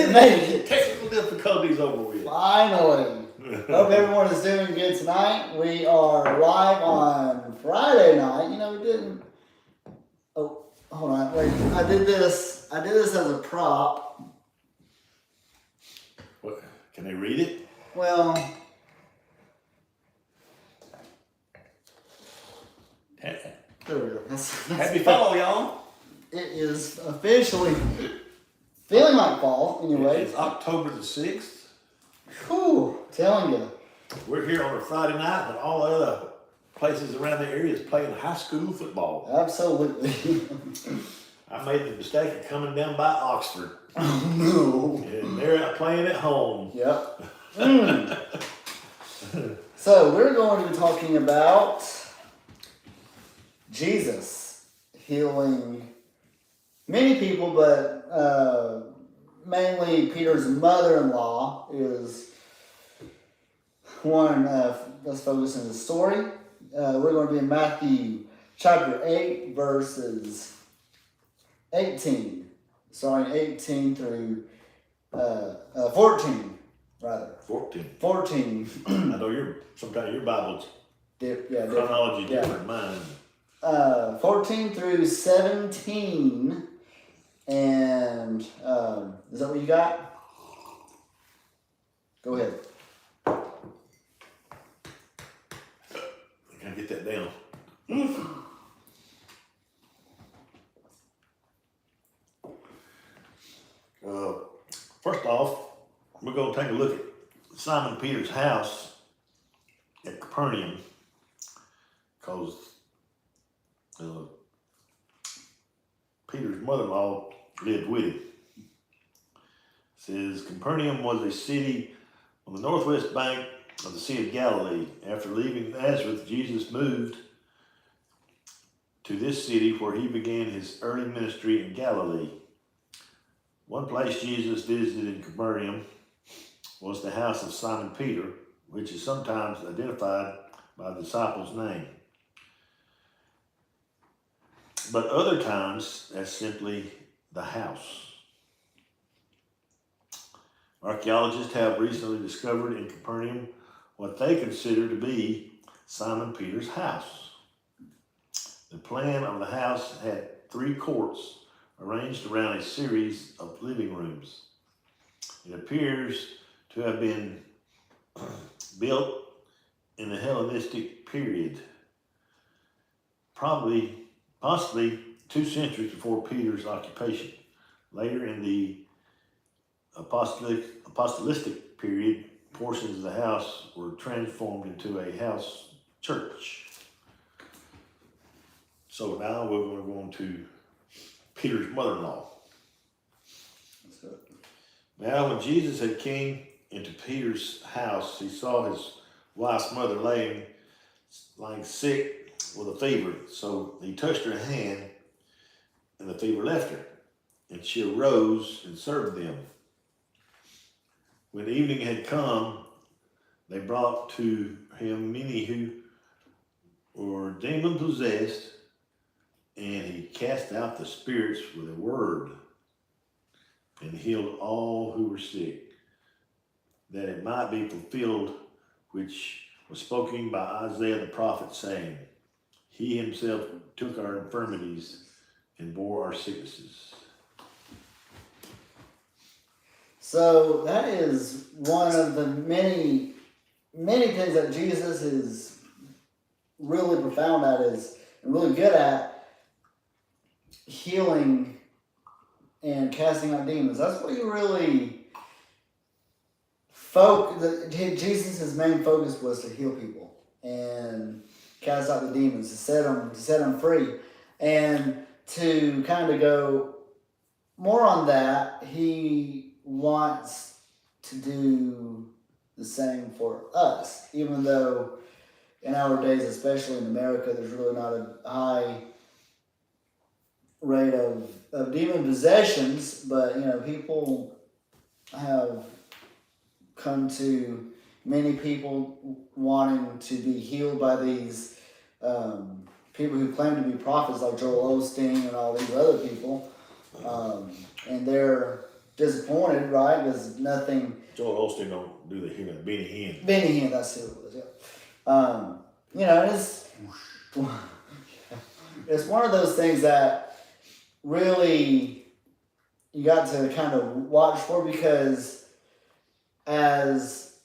did it. Technical difficulties over with. Finally. Hope everyone is doing good tonight. We are live on Friday night. You know, we didn't. Oh, hold on. Wait. I did this as a prop. What? Can they read it? Well. There we go. Happy fall, y'all. It is officially feeling like fall, anyway. It's October the 6th. Whew, telling you. We're here on a Friday night, but all the other places around the area is playing high school football. Absolutely. I made the mistake of coming down by Oxford. Oh, no. And they're out playing at home. Yep. So, we're going to be talking about Jesus healing many people, but mainly Peter's mother-in-law is one. Let's focus on the story. We're going to be in Matthew chapter 8, verses 18. Starting 18 through 14, rather. 14. 14. I know sometimes your Bible's chronology different than mine. 14 through 17. And is that what you got? Go ahead. Can I get that down? First off, we're going to take a look at Simon Peter's house at Capernaum, because Peter's mother-in-law lived with him. It says Capernaum was a city on the northwest bank of the Sea of Galilee. After leaving Nazareth, Jesus moved to this city where he began his early ministry in Galilee. One place Jesus visited in Capernaum was the house of Simon Peter, which is sometimes identified by the disciple's name. But other times, that's simply the house. Archaeologists have recently discovered in Capernaum what they consider to be Simon Peter's house. The plan of the house had 3 courts arranged around a series of living rooms. It appears to have been built in the Hellenistic period, possibly 2 centuries before Peter's occupation. Later in the apostolic period, portions of the house were transformed into a house church. So now we're going to go on to Peter's mother-in-law. Now when Jesus had came into Peter's house, he saw his wife's mother lying sick with a fever. So he touched her hand, and the fever left her, and she arose and served them. When evening had come, they brought to him many who were demon-possessed, and he cast out the spirits with a word and healed all who were sick, that it might be fulfilled which was spoken by Isaiah the prophet, saying, He himself took our infirmities and bore our sicknesses. So that is one of the many things that Jesus is really profound at, is and really good at, healing and casting out demons. That's what he really Jesus' main focus was to heal people and cast out the demons, to set them free. And to kind of go more on that, he wants to do the same for us, even though in our days, especially in America, there's really not a high rate of demon possessions, but people have come to many people wanting to be healed by these people who claim to be prophets, like Joel Osteen and all these other people, and they're disappointed, right? Because nothing. Joel Osteen don't do the healing. Benny Hinn. Benny Hinn, that's who it was. Yeah. You know, it's one of those things that really you got to kind of watch for, because as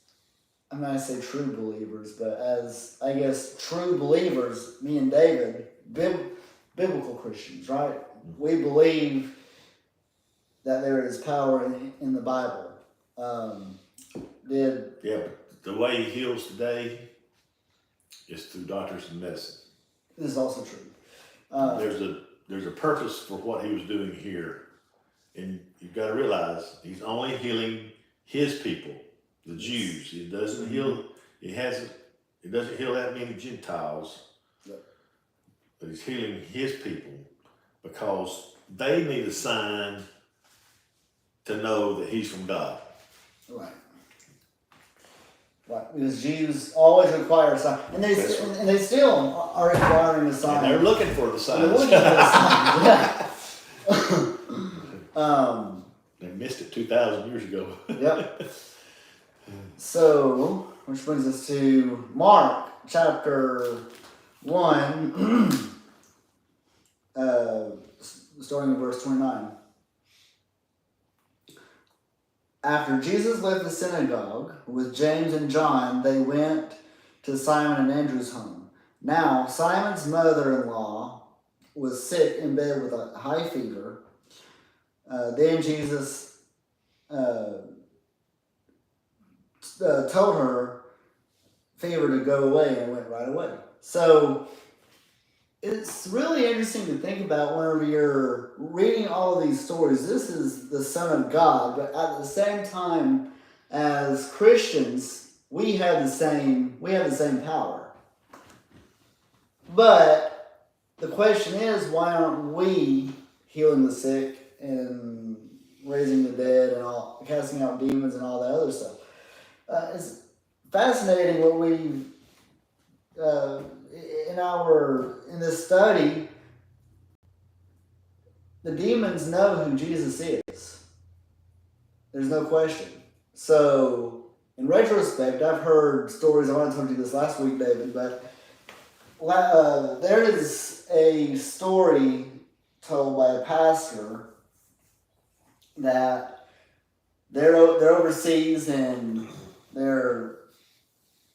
I'm not gonna say true believers, but as I guess true believers, me and David, biblical Christians, right? We believe that there is power in the Bible. Yeah, but the way he heals today is through doctors and medicine. This is also true. There's a purpose for what he was doing here, and you've got to realize he's only healing his people, the Jews. He doesn't heal. He doesn't heal that many Gentiles, but he's healing his people because they need a sign to know that he's from God. Right. Right, because Jews always require a sign, and they still are requiring a sign. And they're looking for the signs. They're looking for the sign. Yeah. They missed it 2,000 years ago. Yep. So, which brings us to Mark chapter 1, starting in verse 29. After Jesus left the synagogue with James and John, they went to Simon and Andrew's home. Now, Simon's mother-in-law was sick in bed with a high fever. Then Jesus told her fever to go away, and went right away. So it's really interesting to think about whenever you're reading all of these stories. This is the Son of God, but at the same time, as Christians, we have the same power. But the question is, why aren't we healing the sick and raising the dead and all, casting out demons and all that other stuff? It's fascinating what we in this study, the demons know who Jesus is. There's no question. So, in retrospect, I've heard stories. I want to tell you this last week, David, but there is a story told by a pastor that they're overseas and they're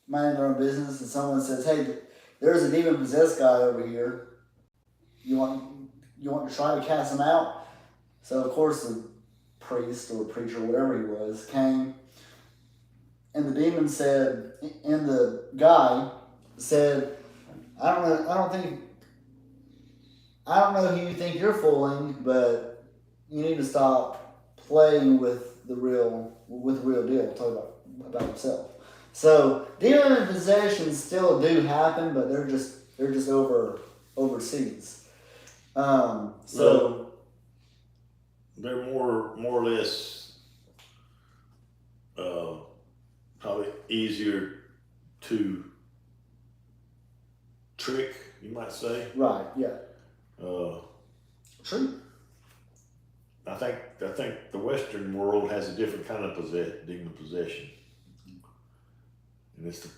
minding their own business, and someone says, "Hey, there's a demon-possessed guy over here. You want to try to cast him out?" So of course the priest or preacher, whatever he was, came, and the demon said, and the guy said, I don't know who you think you're fooling, but you need to stop playing with the real deal. Talk about himself. So demon possessions still do happen, but they're just overseas. So they're more or less probably easier to trick, you might say. Right. Yeah. True. I think the Western world has a different kind of demon possession. And it's the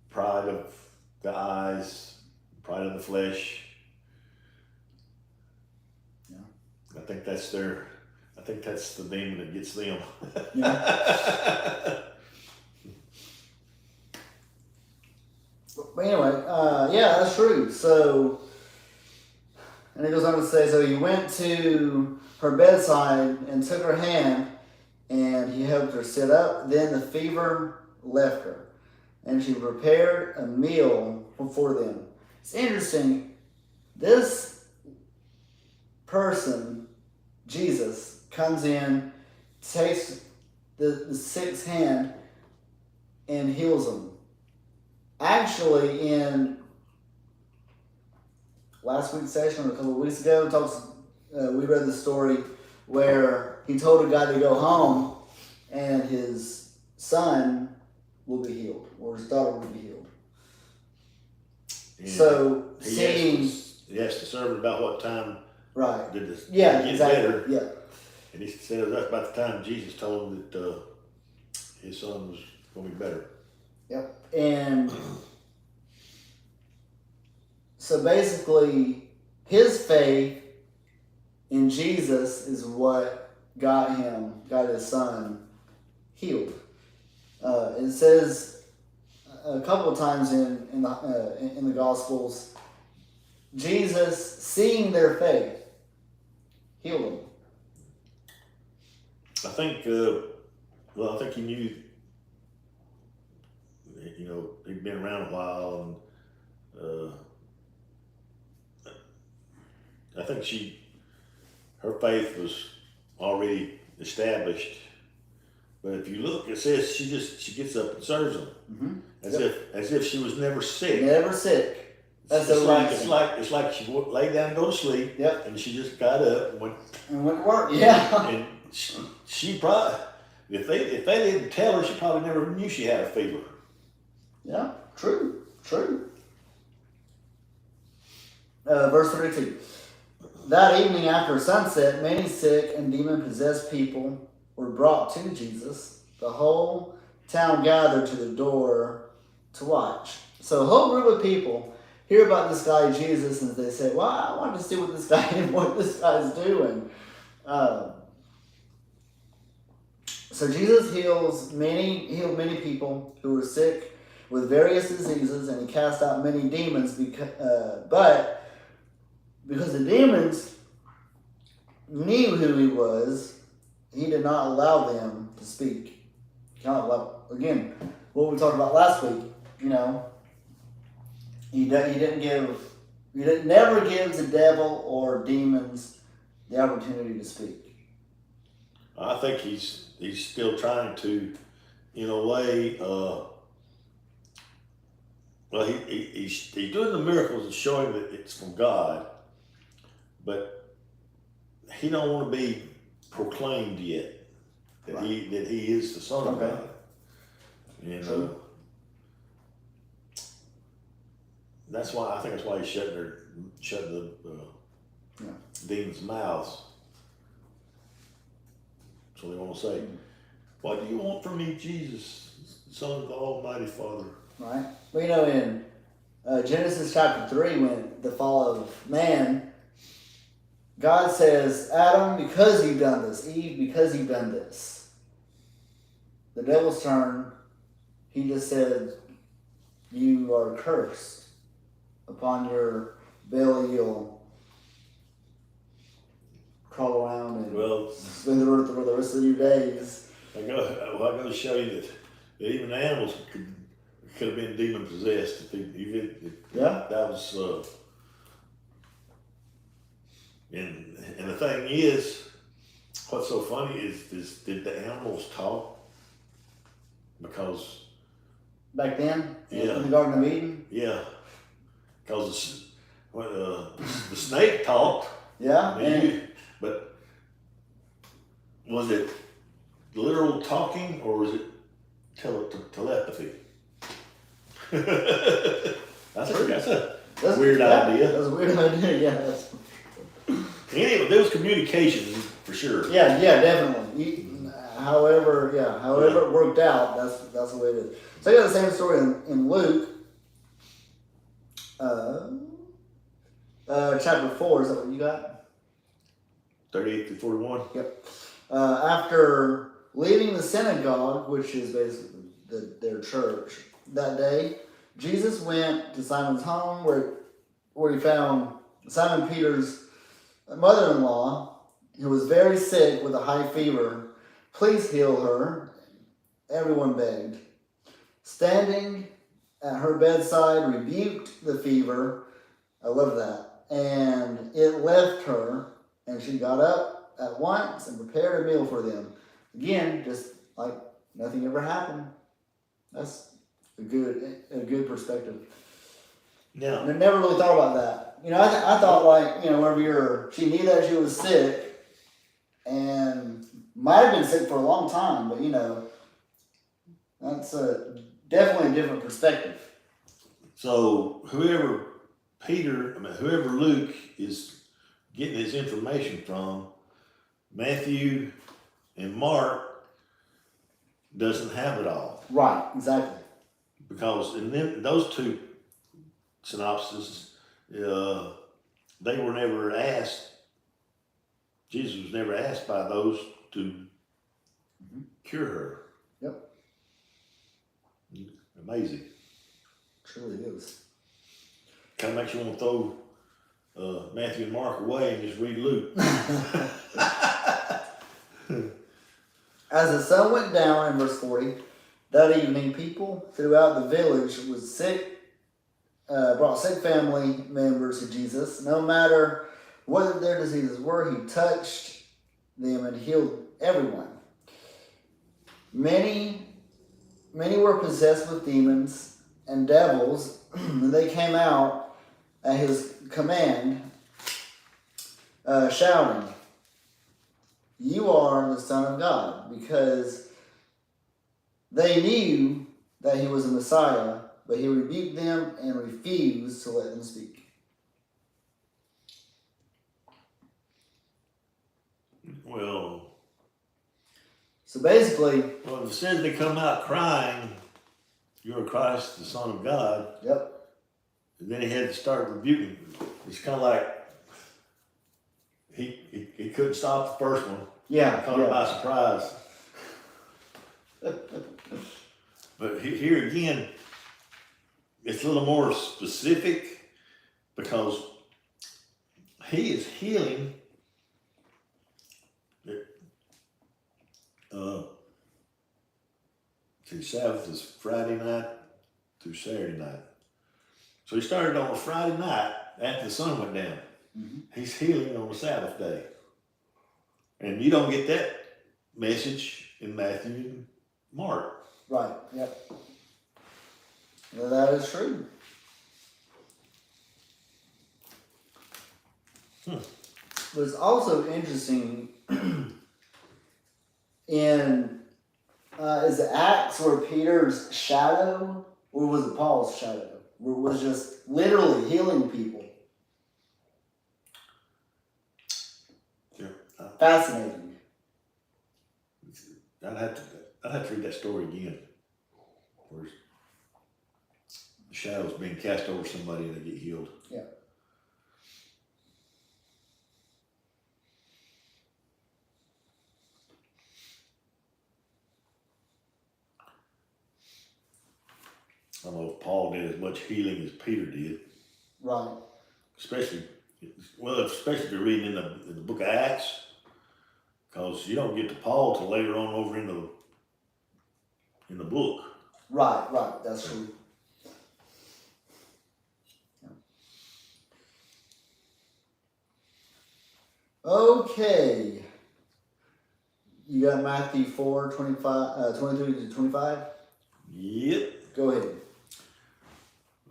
pride of the eyes, pride of the flesh. Yeah. I think that's the demon that gets them. Yeah. But anyway, yeah, that's true. So, and it goes on to say, so he went to her bedside and took her hand, and he helped her sit up. Then the fever left her, and she prepared a meal for them. It's interesting. This person, Jesus, comes in, takes the sick's hand, and heals him. Actually, in last week's session, or a couple of weeks ago, we read the story where he told a guy to go home, and his son will be healed, or his daughter will be healed. And so he asked the servant about what time right. did this Yeah, get exactly. better. Yeah. And he said that's about the time Jesus told him that his son was going to be better. Yep. And so basically, his faith in Jesus is what got his son healed. It says a couple of times in the Gospels, Jesus, seeing their faith, healed them. I think he knew, he'd been around a while, and I think her faith was already established. But if you look, it says she gets up and serves them, as if she was never sick. Never sick. That's it's like she laid down and go to sleep. Yep. And she just got up and went to work. Yeah. And she probably, if they didn't tell her, she probably never knew she had a fever. Yeah. True. Verse 32. That evening after sunset, many sick and demon-possessed people were brought to Jesus. The whole town gathered to the door to watch. So a whole group of people hear about this guy Jesus, and they say, "Well, I want to see what this guy's doing." So Jesus healed many people who were sick with various diseases, and he cast out many demons. But because the demons knew who he was, he did not allow them to speak. Again, what we talked about last week. He never gives the devil or demons the opportunity to speak. I think he's still trying to, in a way. He's doing the miracles and showing that it's from God, but he don't want to be proclaimed yet that he is the Son of God. And that's why he's shutting the demons' mouths. So they won't say, "What do you want from me, Jesus, Son of the Almighty Father?" Right. Well, in Genesis chapter 3, when the fall of man, God says, "Adam, because you've done this, Eve, because you've done this." The devil's turn, he just said, "You are cursed. Upon your belly you'll crawl around and spend the earth for the rest of your days." I got to show you that even animals could have been demon possessed. That was. And the thing is, what's so funny is did the animals talk? Because back then, in the Garden of Eden. Yeah, because the snake talked. Yeah. But was it literal talking or was it telepathy? That's a weird idea. That's a weird idea. Yeah. Anyway, there was communication for sure. Yeah, definitely. However it worked out, that's the way it is. So I got the same story in Luke, chapter 4. Is that what you got? 38 to 41. Yep. After leaving the synagogue, which is basically their church, that day, Jesus went to Simon's home where he found Simon Peter's mother-in-law, who was very sick with a high fever. "Please heal her," everyone begged. Standing at her bedside, rebuked the fever. I love that. And it left her, and she got up at once and prepared a meal for them. Again, just like nothing ever happened. That's a good perspective. Yeah. I never really thought about that. I thought whenever she knew that she was sick, and might have been sick for a long time, but that's definitely a different perspective. So whoever Luke is getting his information from, Matthew and Mark doesn't have it all. Right, exactly. Because in those two synopses, they were never asked, Jesus was never asked by those to cure her. Yep. Amazing. Truly is. Kind of makes you want to throw Matthew and Mark away and just read Luke. As the sun went down, in verse 40, that evening people throughout the village was sick, brought sick family members to Jesus. No matter what their diseases were, he touched them and healed everyone. Many were possessed with demons and devils, and they came out at his command, shouting, "You are the Son of God," because they knew that he was a Messiah, but he rebuked them and refused to let them speak. Well, So basically, it says they come out crying, "You're Christ, the Son of God." yep, And then he had to start rebuking. It's kind of like he couldn't stop the first one. yeah, Caught him by surprise. But here again, it's a little more specific because he is healing. See, Sabbath is Friday night through Saturday night. So he started on a Friday night after the sun went down. Mm-hmm. He's healing on the Sabbath day. And you don't get that message in Matthew and Mark. Right, yep. Well, that is true. But it's also interesting in is it Acts where Peter's shadow, or was it Paul's shadow, where it was just literally healing people? Yeah. Fascinating. I'd have to read that story again. Where the shadow's being cast over somebody and they get healed. Yeah. I don't know if Paul did as much healing as Peter did. Right. Especially if you're reading in the book of Acts. Because you don't get to Paul till later on over in the book. Right, that's true. Okay. You got Matthew 4, 23 to 25? Yep. Go ahead.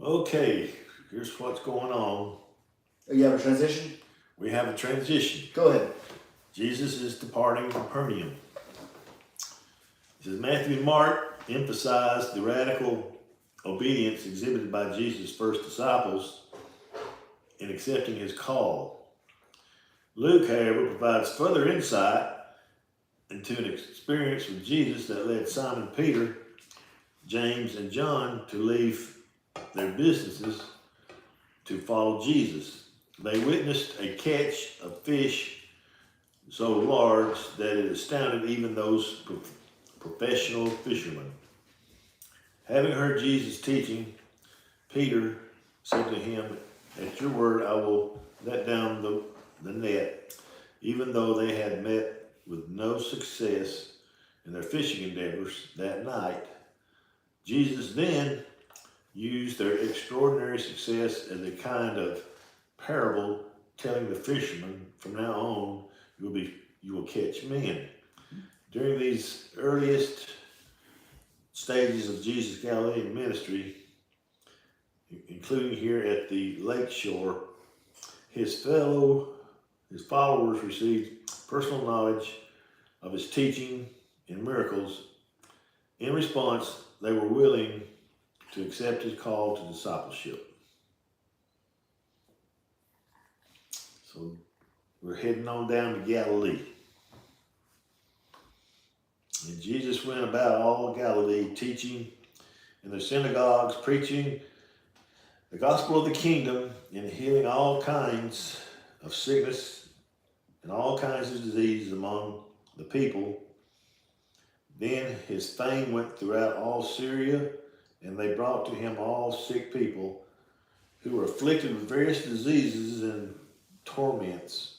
Okay, here's what's going on. Oh, you have a transition? We have a transition. Go ahead. Jesus is departing from Capernaum. It says Matthew and Mark emphasize the radical obedience exhibited by Jesus' first disciples in accepting his call. Luke, however, provides further insight into an experience with Jesus that led Simon Peter, James, and John to leave their businesses to follow Jesus. They witnessed a catch of fish so large that it astounded even those professional fishermen. Having heard Jesus teaching, Peter said to him, "At your word I will let down the net." Even though they had met with no success in their fishing endeavors that night, Jesus then used their extraordinary success as a kind of parable, telling the fishermen, "From now on, you will catch men." During these earliest stages of Jesus' Galilean ministry, including here at the lake shore, his followers received personal knowledge of his teaching and miracles. In response, they were willing to accept his call to discipleship. So we're heading on down to Galilee. And Jesus went about all Galilee, teaching in their synagogues, preaching the gospel of the kingdom, and healing all kinds of sickness and all kinds of diseases among the people. Then his fame went throughout all Syria, and they brought to him all sick people who were afflicted with various diseases and torments,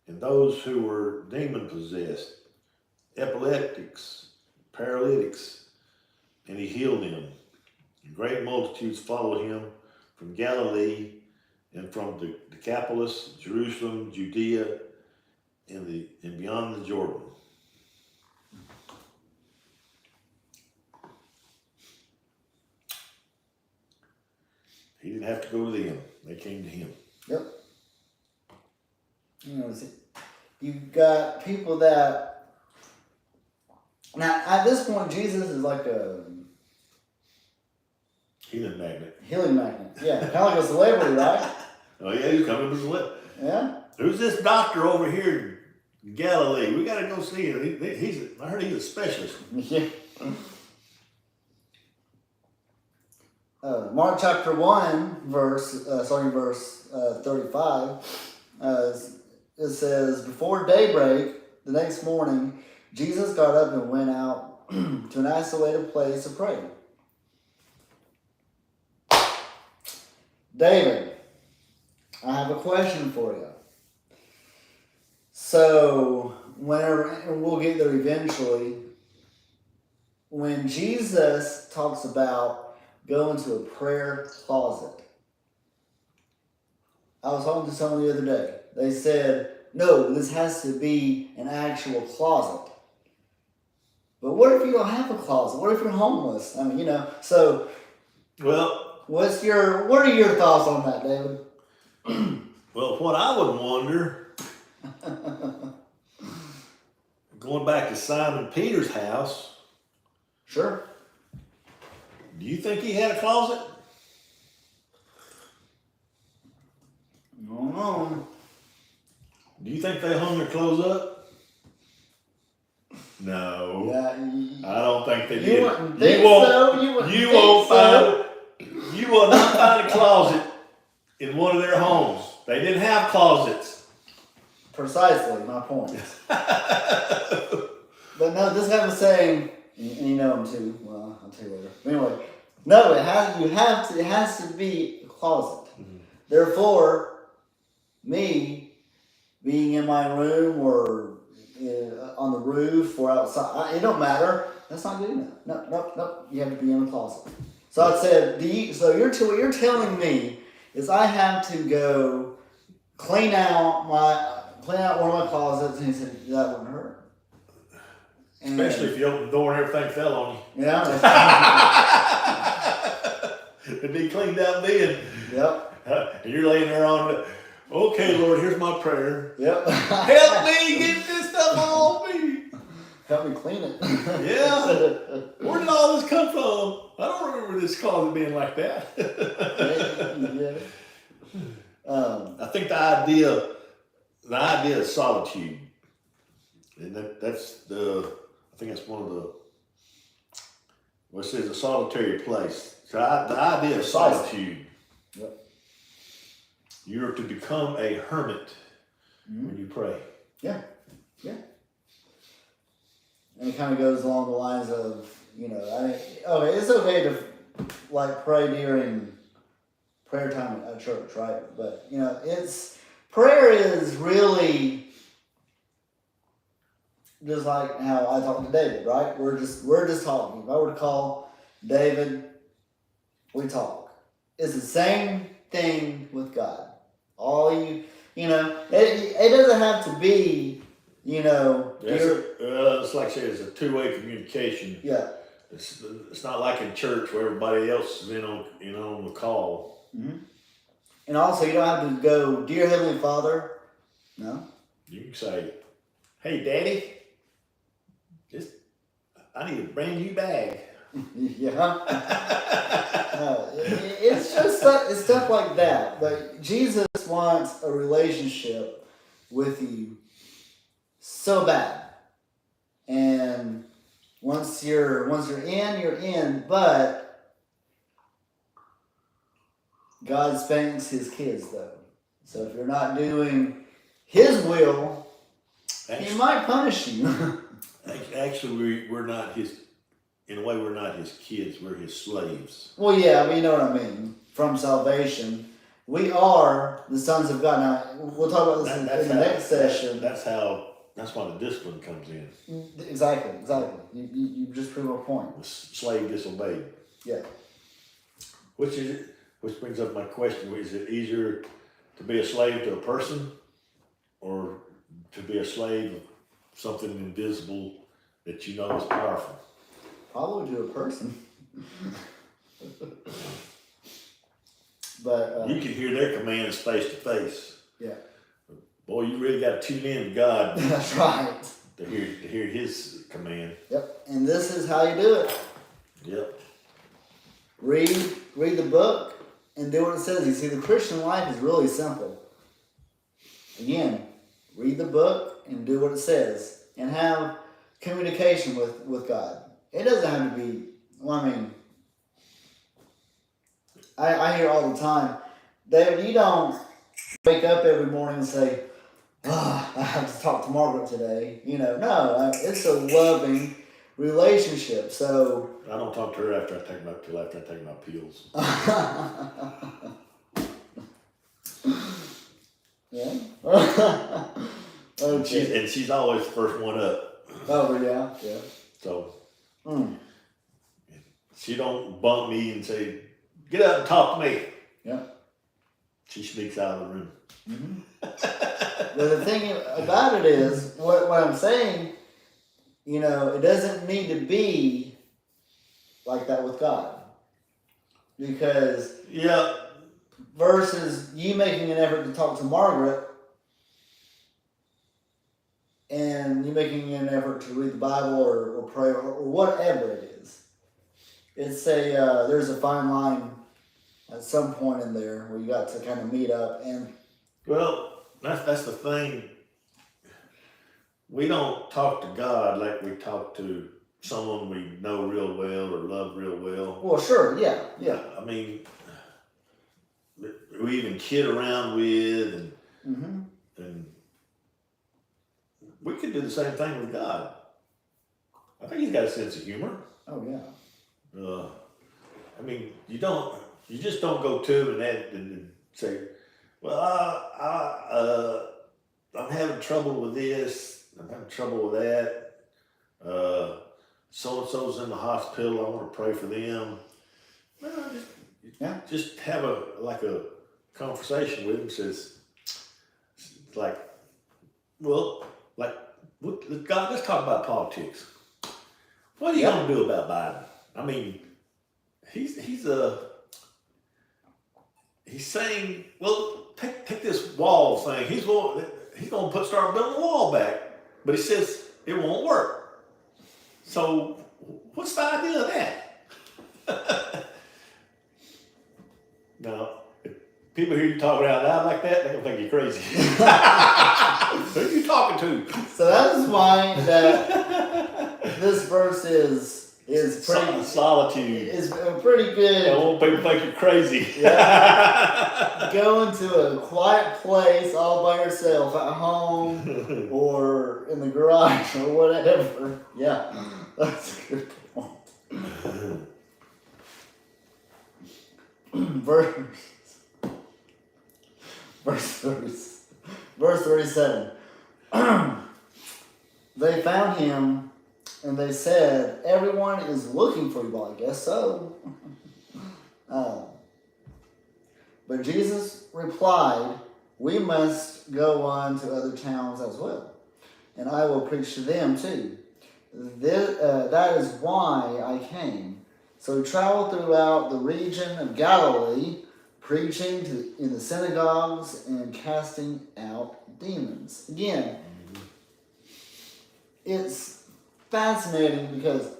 and those who were demon possessed, epileptics, paralytics, and he healed them. And great multitudes followed him from Galilee and from the Decapolis, Jerusalem, Judea, and beyond the Jordan. He didn't have to go to them; they came to him. Yep. You know, you've got people that now at this point Jesus is like a Healing magnet. healing magnet. Yeah, kind of like a celebrity, right? Oh yeah, he's coming to the Yeah. Who's this doctor over here in Galilee? We got to go see him. I heard he's a specialist. Yeah. Mark chapter 1, starting verse 35, it says, before daybreak the next morning, Jesus got up and went out to an isolated place to pray. David, I have a question for you. So, and we'll get there eventually, when Jesus talks about going to a prayer closet, I was talking to someone the other day. They said, no, this has to be an actual closet. But what if you don't have a closet? What if you're homeless? I mean, so... Well... what are your thoughts on that, David? Well, what I would wonder, going back to Simon Peter's house, Sure. do you think he had a closet? I don't know. Do you think they hung their clothes up? No. Yeah, I don't think they you did. wouldn't think so. You will not find a closet in one of their homes. They didn't have closets. Precisely, my point. But no, this guy was saying, and you know him too. Well, I'll tell you later. Anyway, no, it has to be a closet. Mm-hmm. Therefore, me being in my room or on the roof or outside, it don't matter. That's not good enough. No. You have to be in a closet. So I said, what you're telling me is I have to go clean out one of my closets, and he said that wouldn't hurt. And, Especially if you open the door and everything fell on you. Yeah. It'd be cleaned out then. Yep. And you're laying there on it. Okay, Lord, here's my prayer. Yep. Help me get this stuff off me. Help me clean it. Yeah. Where did all this come from? I don't remember this closet being like that. Yeah. I think the idea of solitude, and I think that's one of the, what it says, a solitary place. So the idea of solitude, Yep. you're to become a hermit when you pray. Yeah. And it kind of goes along the lines of, it's okay to pray during prayer time at church, right? But prayer is really just like how I talked to David, right? We're just talking. If I were to call David, we talk. It's the same thing with God. It doesn't have to be, It's like I said, it's a two-way communication. Yeah. It's not like in church where everybody else is on the call. Mm-hmm. And also, you don't have to go, dear Heavenly Father. No. You can say, hey, Daddy, I need a brand new bag. Yeah. It's just stuff like that. But Jesus wants a relationship with you so bad. And Once you're in, you're in. But God spanks His kids, though. So if you're not doing His will, He might punish you. Actually, we're not His. In a way, we're not His kids. We're His slaves. Well, yeah, but you know what I mean. From salvation, we are the sons of God. Now we'll talk about this in the next session. That's why the discipline comes in. Exactly. You just proved my point. The slave disobeyed. Yeah. Which brings up my question: is it easier to be a slave to a person, or to be a slave of something invisible that you know is powerful? Probably to a person. But you can hear their commands face to face. Yeah. Boy, you really got to tune in to God. That's right. To hear His command. Yep. And this is how you do it. Yep. Read the book and do what it says. You see, the Christian life is really simple. Again, read the book and do what it says, and have communication with God. It doesn't have to be. Well, I mean, I hear all the time, David, you don't wake up every morning and say, I have to talk to Margaret today. No, it's a loving relationship. So I don't talk to her after I take my pills. Yeah. Okay. And she's always the first one up. Oh yeah. So she don't bump me and say, "Get up and talk to me." Yeah. She sneaks out of the room. Mm-hmm. But the thing about it is, what I'm saying, it doesn't need to be like that with God. Because versus you making an effort to talk to Margaret and you making an effort to read the Bible or pray or whatever it is. It's there's a fine line at some point in there where you got to kind of meet up. And that's the thing. We don't talk to God like we talk to someone we know real well or love real well. Well, sure, yeah. I mean, we even kid around with, and we could do the same thing with God. I think He's got a sense of humor. Oh yeah. I mean, you just don't go to him and say, "Well, I'm having trouble with this. I'm having trouble with that. So and so's in the hospital. I want to pray for them." No, just have a conversation with him. Says, God, let's talk about politics. What are you going to do about Biden? I mean, he's saying, well, take this wall thing. He's going to start building the wall back, but he says it won't work. So what's the idea of that? Now, if people hear you talking out loud like that, they're going to think you're crazy. Who are you talking to? So that's why that this verse is pretty solitude. Is pretty good. I want people to think you're crazy. Yeah. Go into a quiet place all by yourself at home or in the garage or whatever. Yeah, that's a good point. Verse 37. They found him and they said, "Everyone is looking for you." Well, I guess so. But Jesus replied, "We must go on to other towns as well, and I will preach to them too. That is why I came." So he traveled throughout the region of Galilee, preaching in the synagogues and casting out demons. Again, it's fascinating because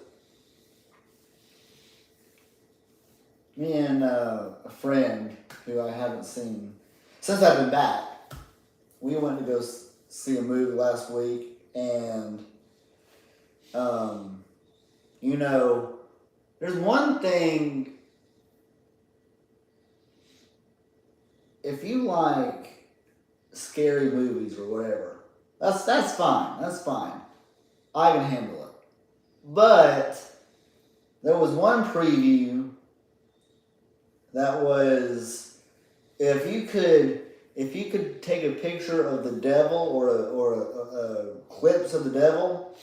me and a friend who I haven't seen since I've been back, we went to go see a movie last week, and You know, there's one thing. If you like scary movies or whatever, that's fine. That's fine. I can handle it. But there was one preview that was if you could take a picture of the devil or a clips of the devil,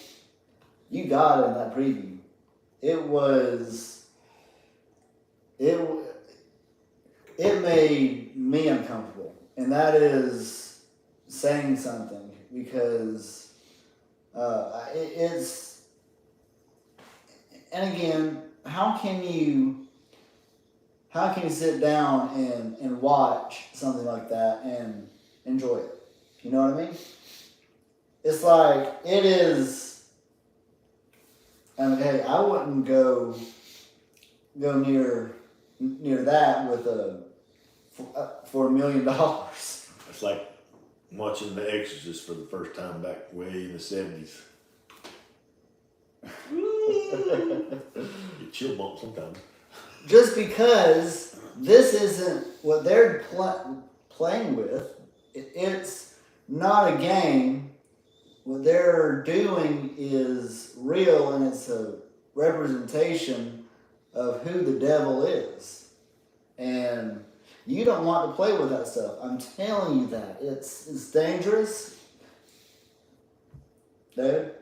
you got it in that preview. It made me uncomfortable, and that is saying something because it's. And again, how can you sit down and watch something like that and enjoy it? You know what I mean? It's like it is. I mean, hey, I wouldn't go near that with for $1 million. It's like watching The Exorcist for the first time back way in the 70s. Get chill bump sometimes. Just because this isn't what they're playing with, it's not a game. What they're doing is real, and it's a representation of who the devil is. And you don't want to play with that stuff. I'm telling you that. It's dangerous. Dude,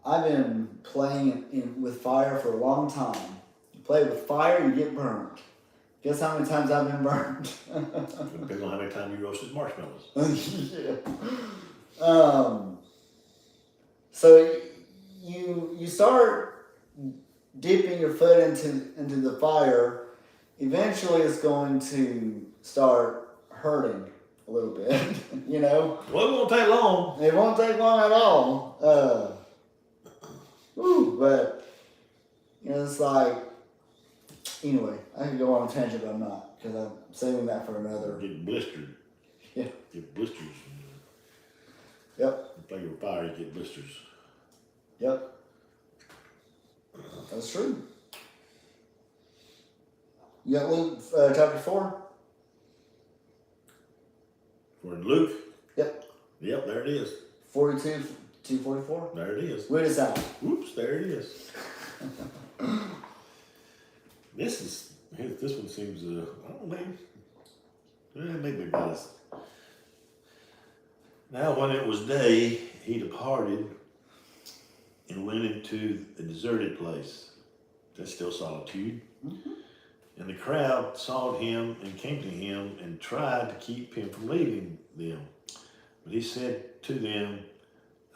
I've been playing with fire for a long time. You play with fire, you get burned. Guess how many times I've been burned? Depends on how many times you roasted marshmallows. Yeah. So you start dipping your foot into the fire. Eventually, it's going to start hurting a little bit. You know. Well, it won't take long. It won't take long at all. But you know, it's like. Anyway, I could go on a tangent, but I'm not, because I'm saving that for another. Get blistered. Yeah. Get blisters. Yep. You play with fire, you get blisters. Yep. That's true. You got Luke chapter 4? We're in Luke. Yep. Yep, there it is. 42 to 44? There it is. Where is that? Whoops, there it is. This one seems, I don't know, maybe about us. Now when it was day, he departed and went into a deserted place. That's still solitude. Mm-hmm. And the crowd sought him and came to him and tried to keep him from leaving them. But he said to them,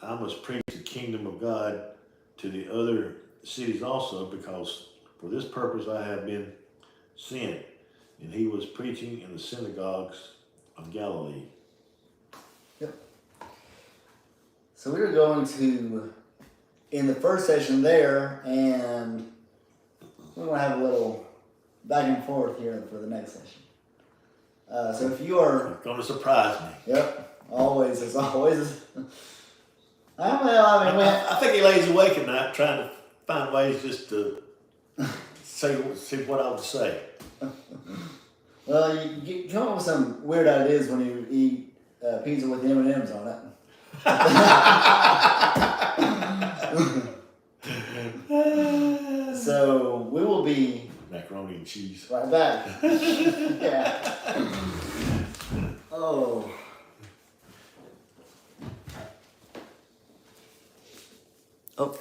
I must preach the kingdom of God to the other cities also, because for this purpose I have been sent. And he was preaching in the synagogues of Galilee. Yep. So we were going to, in the first session there, and we're going to have a little back and forth here for the next session. So if you are... It's going to surprise me. Yep. Always, as always. I think he lays awake at night trying to find ways just to see what I would say. Well, you come up with some weird ideas when you eat pizza with M&Ms on it. So we will be macaroni and cheese. Right back. Yeah. Oh. Oh.